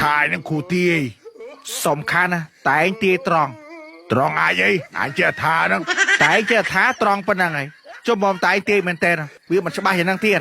ถ่ายนั่งครูตีสำคัญนะแต่งตีตรองai vậy anh chưa thà đâu tại chưa thả tròn bên này cho bom tạiตีมันเต้นวิมันสบายอย่างนั่งเตี้ย